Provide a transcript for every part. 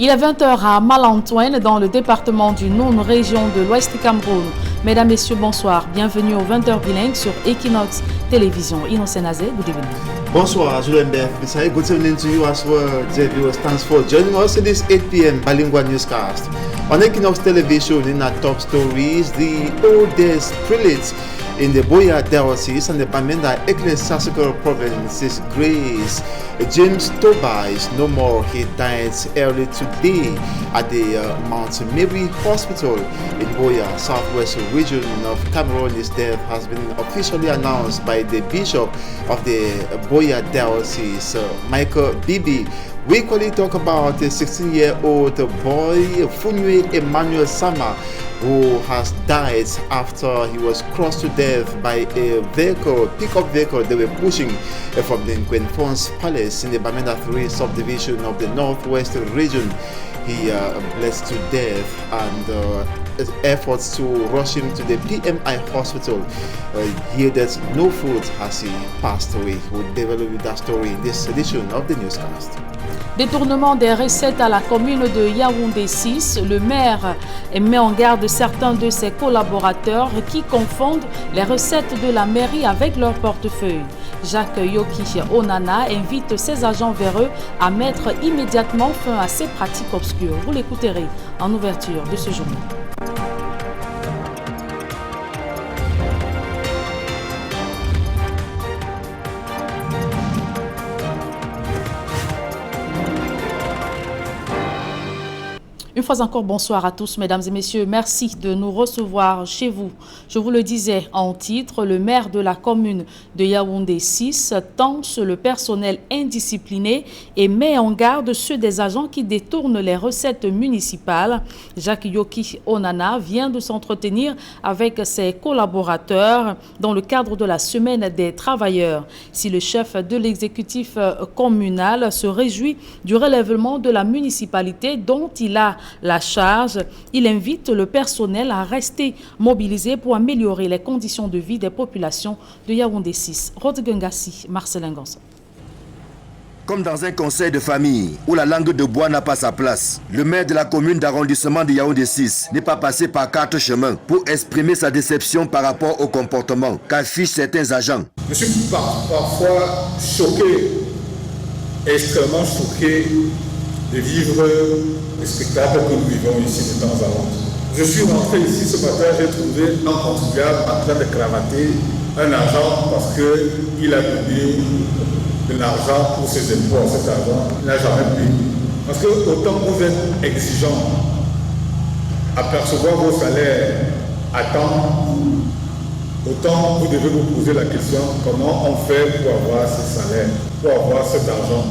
Il est 20h à Malantoine, dans le département du Nord, région de l'Ouest du Cameroun. Mesdames, Messieurs, bonsoir. Bienvenue au 20h bilingue sur Equinox Télévision. Innocent Nazé, good evening. Bonsoir, Julien Beth. Good evening to you as well, dear viewers. Thanks for joining us in this 8 p.m. bilingual newscast. On Equinox Television, in our top stories, the oldest prelate in the Boya Diocese and the Bamenda Ecclesiastical Province is Grace James Tobias. No more. He died early today at the Mount Mary Hospital in Boya, southwest region of Cameroon. His death has been officially announced by the Bishop of the Boya Diocese, Michael Bibi. We equally talk about a 16-year-old boy, Funwe Emmanuel Sama, who has died after he was crossed to death by a vehicle, pickup vehicle they were pushing from the Nkwenfons Palace in the Bamenda 3 subdivision of the Northwest region. He bled to death, and efforts to rush him to the PMI hospital yielded no fruit as he passed away. We'll develop that story in this edition of the newscast. Détournement des recettes à la commune de Yaoundé 6, le maire met en garde certains de ses collaborateurs qui confondent les recettes de la mairie avec leur portefeuille. Jacques Yoki Onana invite ses agents véreux à mettre immédiatement fin à ces pratiques obscures. Vous l'écouterez en ouverture de ce journal. Une fois encore, bonsoir à tous, mesdames et messieurs. Merci de nous recevoir chez vous. Je vous le disais en titre, le maire de la commune de Yaoundé 6 tanche le personnel indiscipliné et met en garde ceux des agents qui détournent les recettes municipales. Jacques Yoki Onana vient de s'entretenir avec ses collaborateurs dans le cadre de la semaine des travailleurs. Si le chef de l'exécutif communal se réjouit du relèvement de la municipalité dont il a la charge, il invite le personnel à rester mobilisé pour améliorer les conditions de vie des populations de Yaoundé 6. Rodgengassi, Marcelin Gonçalves. Comme dans un conseil de famille où la langue de bois n'a pas sa place, le maire de la commune d'arrondissement de Yaoundé 6 n'est pas passé par 4 chemins pour exprimer sa déception par rapport au comportement qu'affichent certains agents. Je suis parfois choqué, extrêmement choqué de vivre les spectacles que nous vivons ici de temps à autre. Je suis rentré ici ce matin, j'ai trouvé un contribuable en train de cravater un agent parce qu'il a donné de l'argent pour ses impôts. Cet argent, il n'a jamais payé. Parce que autant vous êtes exigeant à percevoir vos salaires à temps, autant vous devez vous poser la question comment on fait pour avoir ce salaire, pour avoir cet argent.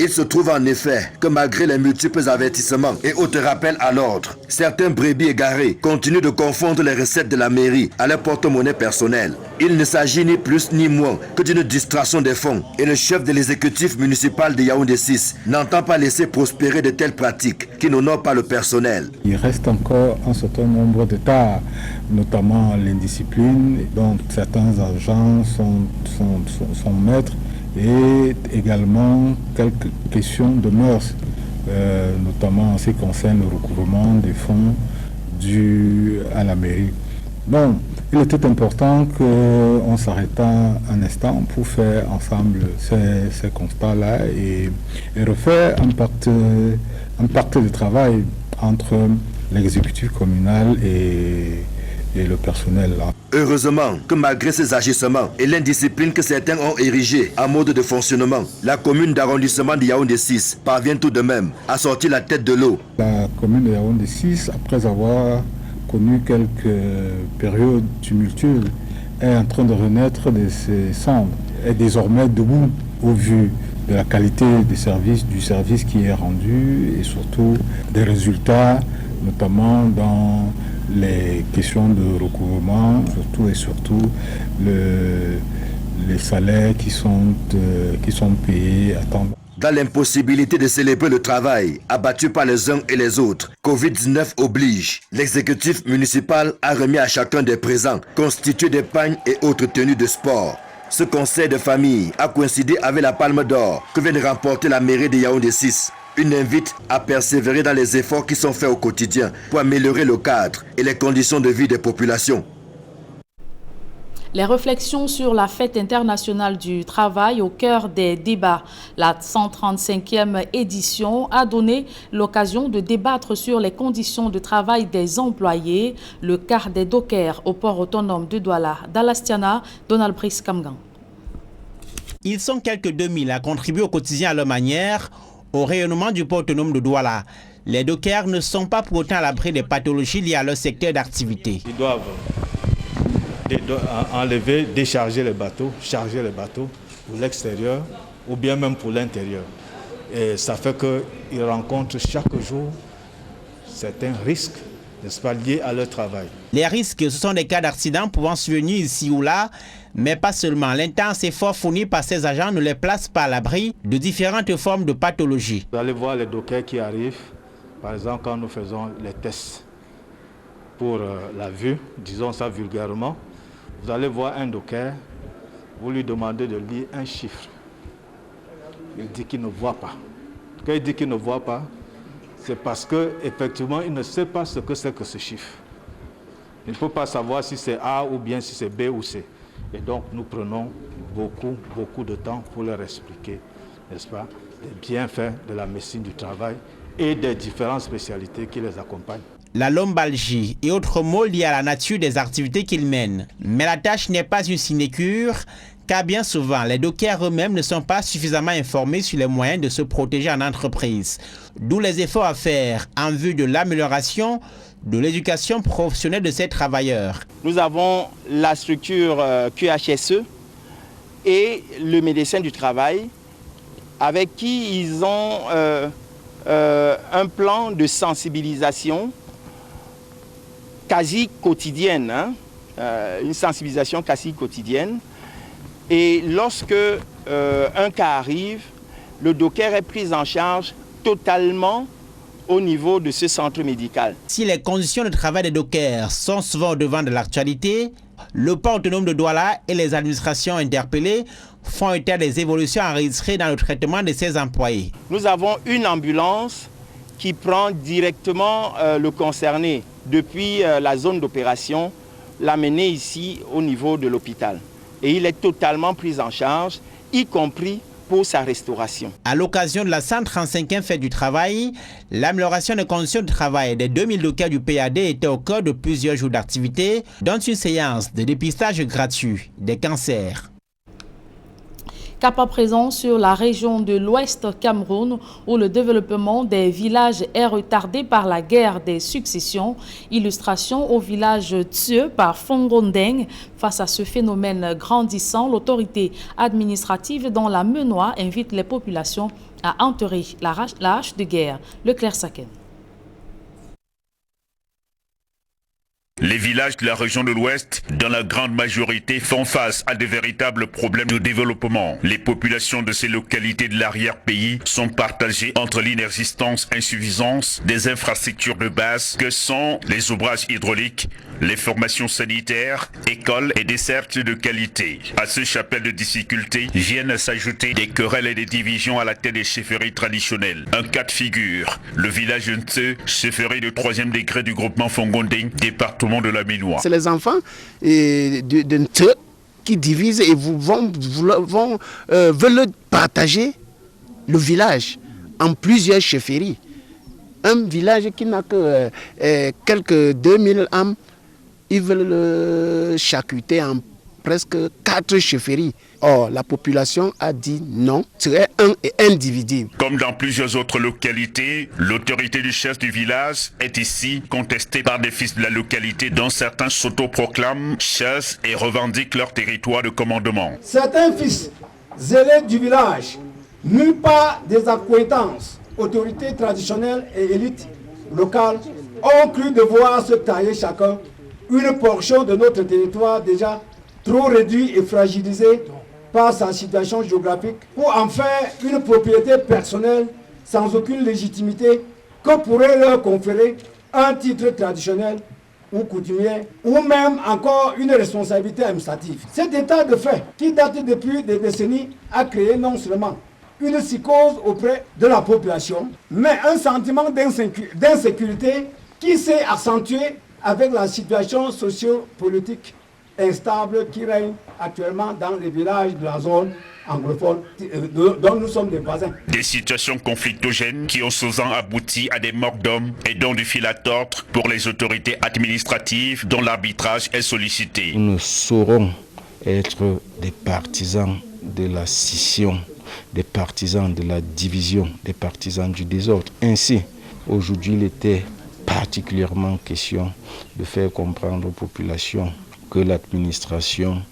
Il se trouve en effet que malgré les multiples avertissements et autres rappels à l'ordre, certains brebis égarés continuent de confondre les recettes de la mairie à leur porte-monnaie personnelle. Il ne s'agit ni plus ni moins que d'une distraction des fonds et le chef de l'exécutif municipal de Yaoundé 6 n'entend pas laisser prospérer de telles pratiques qui n'honorent pas le personnel. Il reste encore un certain nombre de tares, notamment l'indiscipline, dont certains agents sont maîtres, et également quelques questions de mœurs, notamment en ce qui concerne le recouvrement des fonds dus à la mairie. Bon, il était important qu'on s'arrêtât un instant pour faire ensemble ces constats-là et refaire un pacte de travail entre l'exécutif communal et le personnel. Heureusement que malgré ces agissements et l'indiscipline que certains ont érigée en mode de fonctionnement, la commune d'arrondissement de Yaoundé 6 parvient tout de même à sortir la tête de l'eau. La commune de Yaoundé 6, après avoir connu quelques périodes tumultueuses, est en train de renaître de ses cendres, est désormais debout au vu de la qualité du service qui est rendu et surtout des résultats, notamment dans les questions de recouvrement, surtout les salaires qui sont payés à temps. Dans l'impossibilité de célébrer le travail abattu par les uns et les autres, Covid-19 oblige. L'exécutif municipal a remis à chacun des présents constitué de pagnes et autres tenues de sport. Ce conseil de famille a coïncidé avec la Palme d'Or que vient de remporter la mairie de Yaoundé 6. Il invite à persévérer dans les efforts qui sont faits au quotidien pour améliorer le cadre et les conditions de vie des populations. Les réflexions sur la fête internationale du travail au cœur des débats. La 135e édition a donné l'occasion de débattre sur les conditions de travail des employés, le quart des dockers au port autonome de Douala. Dalastiana, Donald Brice Kamgan. Ils sont quelques 2000 à contribuer au quotidien à leur manière au rayonnement du port autonome de Douala. Les dockers ne sont pas pour autant à l'abri des pathologies liées à leur secteur d'activité. Ils doivent enlever, décharger les bateaux, charger les bateaux pour l'extérieur ou bien même pour l'intérieur. Et ça fait qu'ils rencontrent chaque jour certains risques, n'est-ce pas, liés à leur travail. Les risques, ce sont des cas d'accidents pouvant survenir ici ou là, mais pas seulement. L'intense effort fourni par ces agents ne les place pas à l'abri de différentes formes de pathologies. Vous allez voir les dockers qui arrivent, par exemple quand nous faisons les tests pour la vue, disons ça vulgairement. Vous allez voir un docker, vous lui demandez de lire un chiffre. Il dit qu'il ne voit pas. Quand il dit qu'il ne voit pas, c'est parce qu'effectivement, il ne sait pas ce que c'est que ce chiffre. Il ne peut pas savoir si c'est A ou bien si c'est B ou C. Et donc, nous prenons beaucoup de temps pour leur expliquer, n'est-ce pas, les bienfaits de la médecine du travail et des différentes spécialités qui les accompagnent. La lombalgie et autres maux liés à la nature des activités qu'ils mènent. Mais la tâche n'est pas une sinécure, car bien souvent, les dockers eux-mêmes ne sont pas suffisamment informés sur les moyens de se protéger en entreprise. D'où les efforts à faire en vue de l'amélioration de l'éducation professionnelle de ces travailleurs. Nous avons la structure QHSE et le médecin du travail avec qui ils ont un plan de sensibilisation quasi quotidienne, une sensibilisation quasi quotidienne. Et lorsque un cas arrive, le docker est pris en charge totalement au niveau de ce centre médical. Si les conditions de travail des dockers sont souvent au devant de l'actualité, le port autonome de Douala et les administrations interpellées font état des évolutions enregistrées dans le traitement de ces employés. Nous avons une ambulance qui prend directement le concerné depuis la zone d'opération, l'amener ici au niveau de l'hôpital. Et il est totalement pris en charge, y compris pour sa restauration. À l'occasion de la 135e fête du travail, l'amélioration des conditions de travail des 2000 dockers du PAD était au cœur de plusieurs jours d'activité, dont une séance de dépistage gratuit des cancers. Cap à présent sur la région de l'Ouest Cameroun où le développement des villages est retardé par la guerre des successions. Illustration au village Thieu par Fongondeng. Face à ce phénomène grandissant, l'autorité administrative dans la Menoie invite les populations à enterrer la hache de guerre. Leclerc Saken. Les villages de la région de l'Ouest, dans la grande majorité, font face à de véritables problèmes de développement. Les populations de ces localités de l'arrière-pays sont partagées entre l'inexistence, insuffisance des infrastructures de base que sont les ouvrages hydrauliques, les formations sanitaires, écoles et dessertes de qualité. À ce chapelle de difficultés viennent s'ajouter des querelles et des divisions à la tête des chefferies traditionnelles. Un cas de figure, le village de Ntse, chefferie de 3e degré du groupement Fongondeng, département de la Menoie. C'est les enfants de Ntse qui divisent et veulent partager le village en plusieurs chefferies. Un village qui n'a que quelques 2000 âmes, ils veulent le charcuter en presque 4 chefferies. Or, la population a dit non, serait un et indivisible. Comme dans plusieurs autres localités, l'autorité du chef du village est ici contestée par des fils de la localité dont certains s'autoproclament chefs et revendiquent leur territoire de commandement. Certains fils zélés du village, nulle part des accointances, autorités traditionnelles et élites locales, ont cru devoir se tailler chacun une portion de notre territoire déjà trop réduit et fragilisé par sa situation géographique pour en faire une propriété personnelle sans aucune légitimité que pourrait leur conférer un titre traditionnel ou coutumier ou même encore une responsabilité administrative. Cet état de fait qui date depuis des décennies a créé non seulement une psychose auprès de la population, mais un sentiment d'insécurité qui s'est accentué avec la situation socio-politique instable qui règne actuellement dans les villages de la zone anglophone dont nous sommes des voisins. Des situations conflictogènes qui ont souvent abouti à des morts d'hommes et dont du fil à tordre pour les autorités administratives dont l'arbitrage est sollicité. Nous ne saurons être des partisans de la scission, des partisans de la division, des partisans du désordre. Ainsi, aujourd'hui, il était particulièrement question de faire comprendre aux populations que l'administration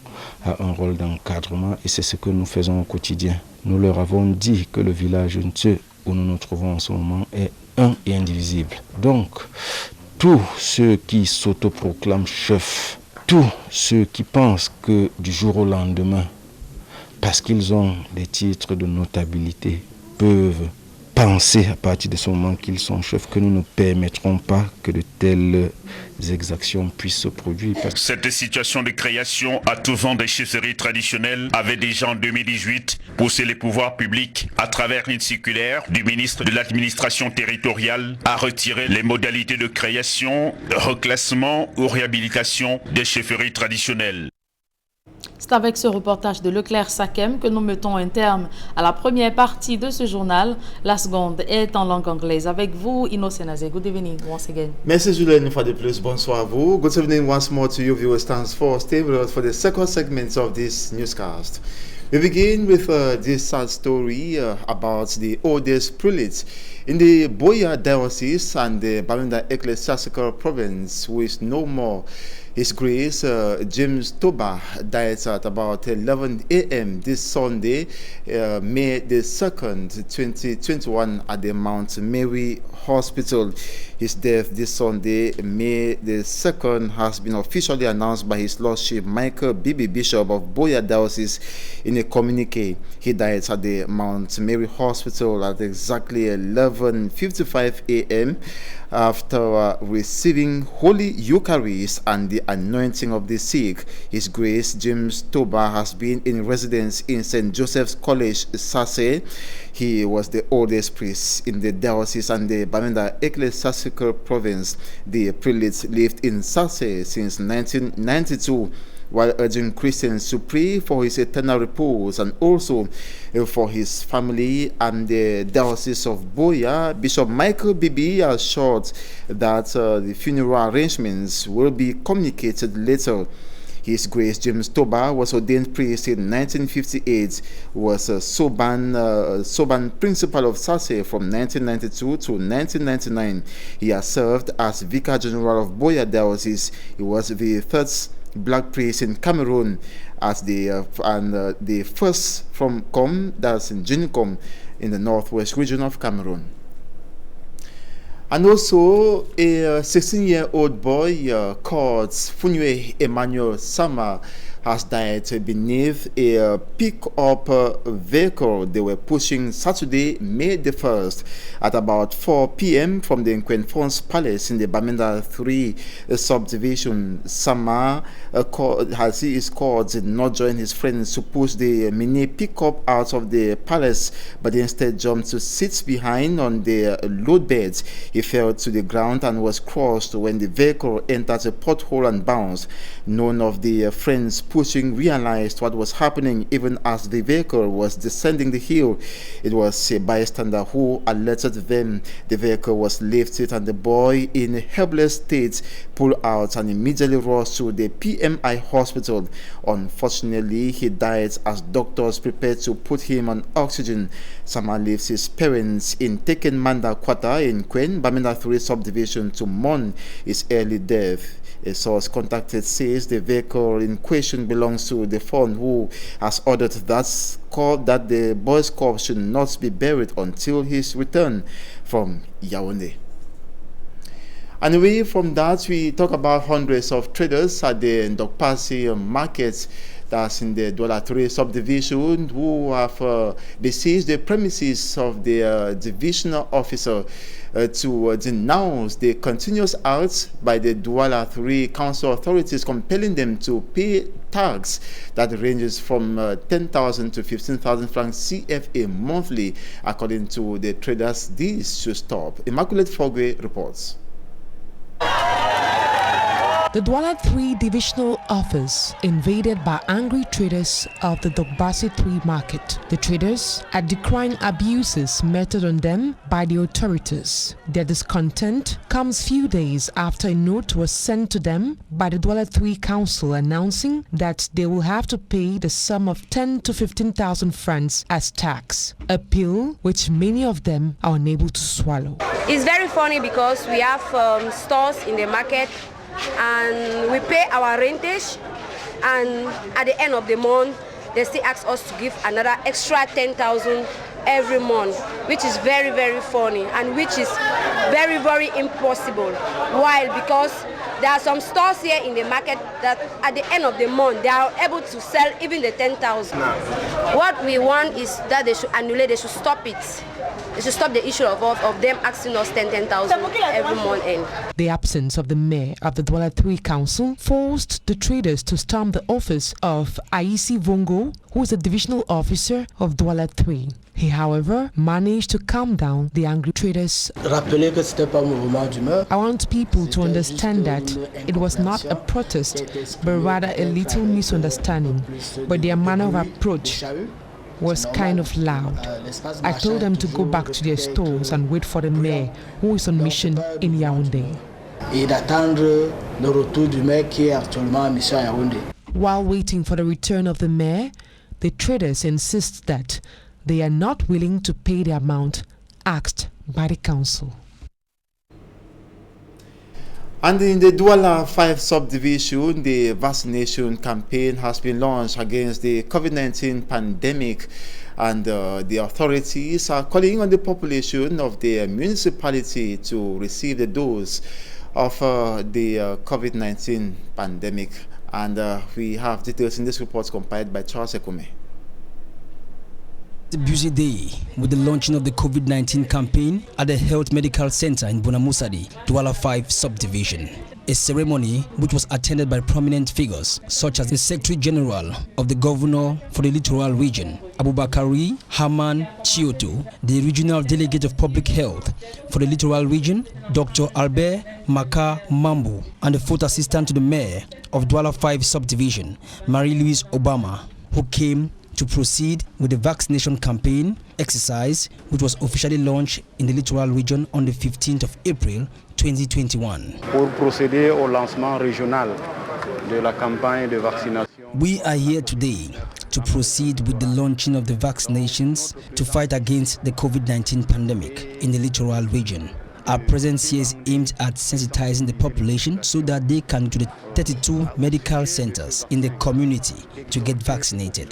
a un rôle d'encadrement et c'est ce que nous faisons au quotidien. Nous leur avons dit que le village Ntse où nous nous trouvons en ce moment est un et indivisible. Donc, tous ceux qui s'autoproclament chefs, tous ceux qui pensent que du jour au lendemain, parce qu'ils ont des titres de notabilité, peuvent penser à partir de ce moment qu'ils sont chefs, que nous ne permettrons pas que de telles exactions puissent se produire. Cette situation de création à tout vent des chefferies traditionnelles avait déjà en 2018 poussé les pouvoirs publics, à travers une circulaire du ministre de l'administration territoriale, à retirer les modalités de création, reclassement ou réhabilitation des chefferies traditionnelles. C'est avec ce reportage de Leclerc Sakem que nous mettons un terme à la première partie de ce journal. La seconde est en langue anglaise. Avec vous, Innocent Azé. Good evening once again. Merci Julien une fois de plus. Bonsoir à vous. Good evening once more to you viewers. Thanks for staying with us for the second segment of this newscast. We begin with this sad story about the oldest prelate in the Boya Diocese and the Bamenda Ecclesiastical Province, who is no more. His Grace James Toba died at about 11 a.m. this Sunday, May the 2nd, 2021 at the Mount Mary Hospital. His death this Sunday, May the 2nd, has been officially announced by His Lordship Michael Bibi, Bishop of Boya Diocese, in a communique. He died at the Mount Mary Hospital at exactly 11:55 a.m. after receiving Holy Eucharist and the anointing of the sick. His Grace James Toba has been in residence in St. Joseph's College, Sase. He was the oldest priest in the diocese and the Bamenda Ecclesiastical Province. The prelate lived in Sase since 1992. While urging Christians to pray for his eternal repose and also for his family and the Diocese of Boya, Bishop Michael Bibi assured that the funeral arrangements will be communicated later. His Grace James Toba was ordained priest in 1958, was a Soban Principal of Sase from 1992 to 1999. He has served as Vicar General of Boya Diocese. He was the third Black priest in Cameroon as the first from Com, that's in Jincom, in the northwest region of Cameroon. And also a 16-year-old boy called Funue Emmanuel Sama has died beneath a pick-up vehicle they were pushing Saturday, May the 1st at about 4 p.m. from the Nkwenfons Palace in the Bamenda 3 subdivision. Sama, as he is called, did not join his friends to push the mini pick-up out of the palace, but instead jumped to sit behind on the load beds. He fell to the ground and was crushed when the vehicle entered a pothole and bounced. None of the friends pushing realized what was happening even as the vehicle was descending the hill. It was a bystander who alerted them. The vehicle was lifted and the boy, in a helpless state, pulled out and immediately rushed to the PMI hospital. Unfortunately, he died as doctors prepared to put him on oxygen. Sama leaves his parents in Teken Manda Quarter in Kwen, Bamenda 3 subdivision, to mourn his early death. A source contacted says the vehicle in question belongs to the fund, who has ordered that the boy's corpse should not be buried until his return from Yaoundé. And away from that, we talk about hundreds of traders at the Ndokpasi market that's in the Douala 3 subdivision, who have besieged the premises of the divisional officer to denounce the continuous acts by the Douala 3 council authorities compelling them to pay tax that ranges from 10,000 to 15,000 francs CFA monthly. According to the traders, this should stop. Immaculate Fogwe reports. The Douala 3 divisional office invaded by angry traders of the Dogbasi 3 market. The traders are decrying abuses meted on them by the authorities. Their discontent comes few days after a note was sent to them by the Douala 3 council announcing that they will have to pay the sum of 10 to 15,000 francs as tax, a pill which many of them are unable to swallow. It's very funny because we have stores in the market and we pay our rentage, and at the end of the month they still ask us to give another extra 10,000 every month, which is very, very funny and which is very, very impossible. Why? Because there are some stores here in the market that at the end of the month they are able to sell even the 10,000. What we want is that they should annulate, they should stop it. They should stop the issue of them asking us 10,000 every month. The absence of the mayor of the Douala 3 council forced the traders to storm the office of Aisi Vongo, who is the divisional officer of Douala 3. He, however, managed to calm down the angry traders. I want people to understand that it was not a protest, but rather a little misunderstanding. But their manner of approach was kind of loud. I told them to go back to their stores and wait for the mayor, who is on mission in Yaoundé. While waiting for the return of the mayor, the traders insist that they are not willing to pay the amount asked by the council. And in the Douala 5 subdivision, the vaccination campaign has been launched against the COVID-19 pandemic, and the authorities are calling on the population of the municipality to receive the dose of the COVID-19 pandemic. And we have details in this report compiled by Charles Ekome. A busy day with the launching of the COVID-19 campaign at the Health Medical Center in Bonamusadi, Douala 5 subdivision. A ceremony which was attended by prominent figures such as the Secretary General of the Governor for the Littoral Region, Abubakari Haman Chioto, the Regional Delegate of Public Health for the Littoral Region, Dr. Albert Maka Mambu, and the Fourth Assistant to the Mayor of Douala 5 subdivision, Marie-Louise Obama, who came to proceed with the vaccination campaign exercise, which was officially launched in the Littoral Region on the 15th of April 2021. Pour procéder au lancement régional de la campagne de vaccination. We are here today to proceed with the launching of the vaccinations to fight against the COVID-19 pandemic in the Littoral Region. Our presence here is aimed at sensitizing the population so that they can go to the 32 medical centers in the community to get vaccinated.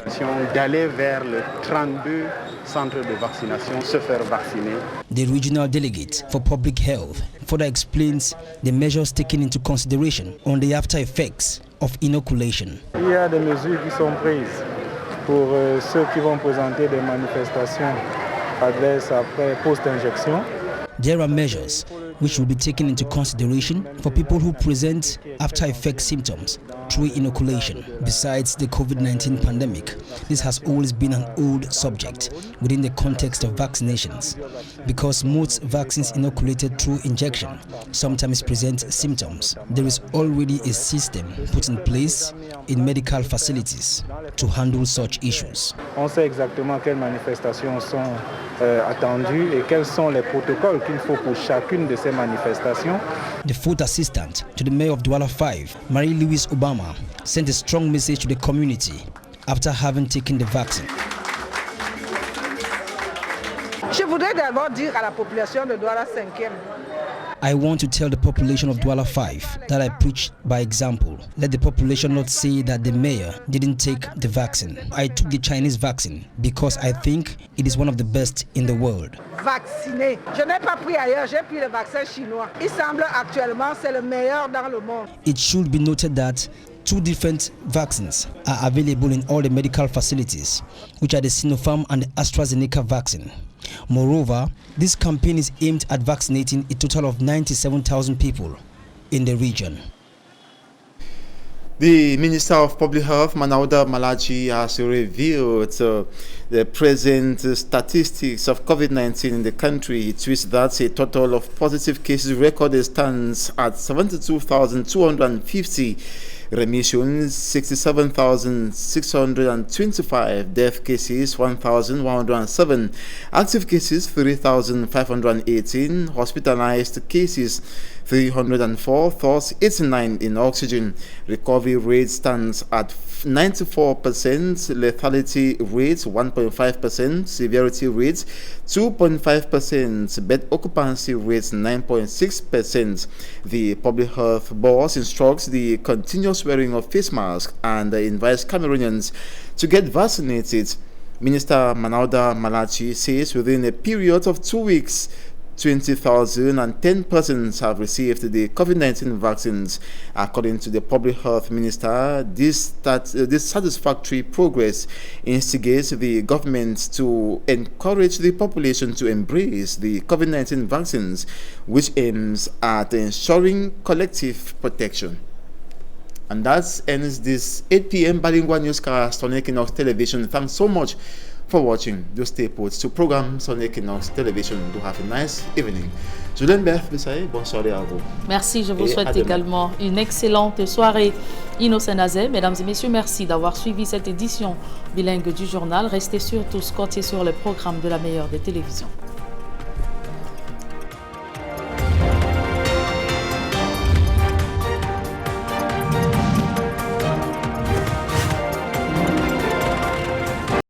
D'aller vers les 32 centres de vaccination, se faire vacciner. The regional delegate for public health further explains the measures taken into consideration on the after effects of inoculation. Il y a des mesures qui sont prises pour ceux qui vont présenter des manifestations adverses après post-injection. There are measures which will be taken into consideration for people who present after effect symptoms through inoculation. Besides the COVID-19 pandemic, this has always been an old subject within the context of vaccinations, because most vaccines inoculated through injection sometimes present symptoms. There is already a system put in place in medical facilities to handle such issues. On sait exactement quelles manifestations sont attendues et quels sont les protocoles qu'il faut pour chacune de ces manifestations. The fourth assistant to the mayor of Douala 5, Marie-Louise Obama, sent a strong message to the community after having taken the vaccine. Je voudrais d'abord dire à la population de Douala 5e. I want to tell the population of Douala 5 that I preach by example. Let the population not say that the mayor didn't take the vaccine. I took the Chinese vaccine because I think it is one of the best in the world. Vacciné. Je n'ai pas pris ailleurs, j'ai pris le vaccin chinois. Il semble actuellement c'est le meilleur dans le monde. It should be noted that 2 different vaccines are available in all the medical facilities, which are the Sinopharm and the AstraZeneca vaccine. Moreover, this campaign is aimed at vaccinating a total of 97,000 people in the region. The Minister of Public Health, Manawda Malachi, has revealed the present statistics of COVID-19 in the country. It tweets that a total of positive cases recorded stands at 72,250. Remissions 67,625, death cases 1,107, active cases 3,518, hospitalized cases 304, thus 89 in oxygen. Recovery rate stands at 94%, lethality rate 1.5%, severity rate 2.5%, bed occupancy rate 9.6%. The Public Health Board instructs the continuous wearing of face masks and invites Cameroonians to get vaccinated. Minister Manawda Malachi says within a period of 2 weeks, 20,010 persons have received the COVID-19 vaccines. According to the Public Health Minister, this satisfactory progress instigates the government to encourage the population to embrace the COVID-19 vaccines, which aims at ensuring collective protection. And that ends this 8 p.m. bilingual newscast on Equinox Television. Thanks so much for watching. Do stay put to programs on Equinox Television. Do have a nice evening. Julien Berth, bonsoir à vous. Merci, je vous souhaite également une excellente soirée. Innocent Nazé, mesdames et messieurs, merci d'avoir suivi cette édition bilingue du journal. Restez surtout scotchés sur le programme de la meilleure des télévisions.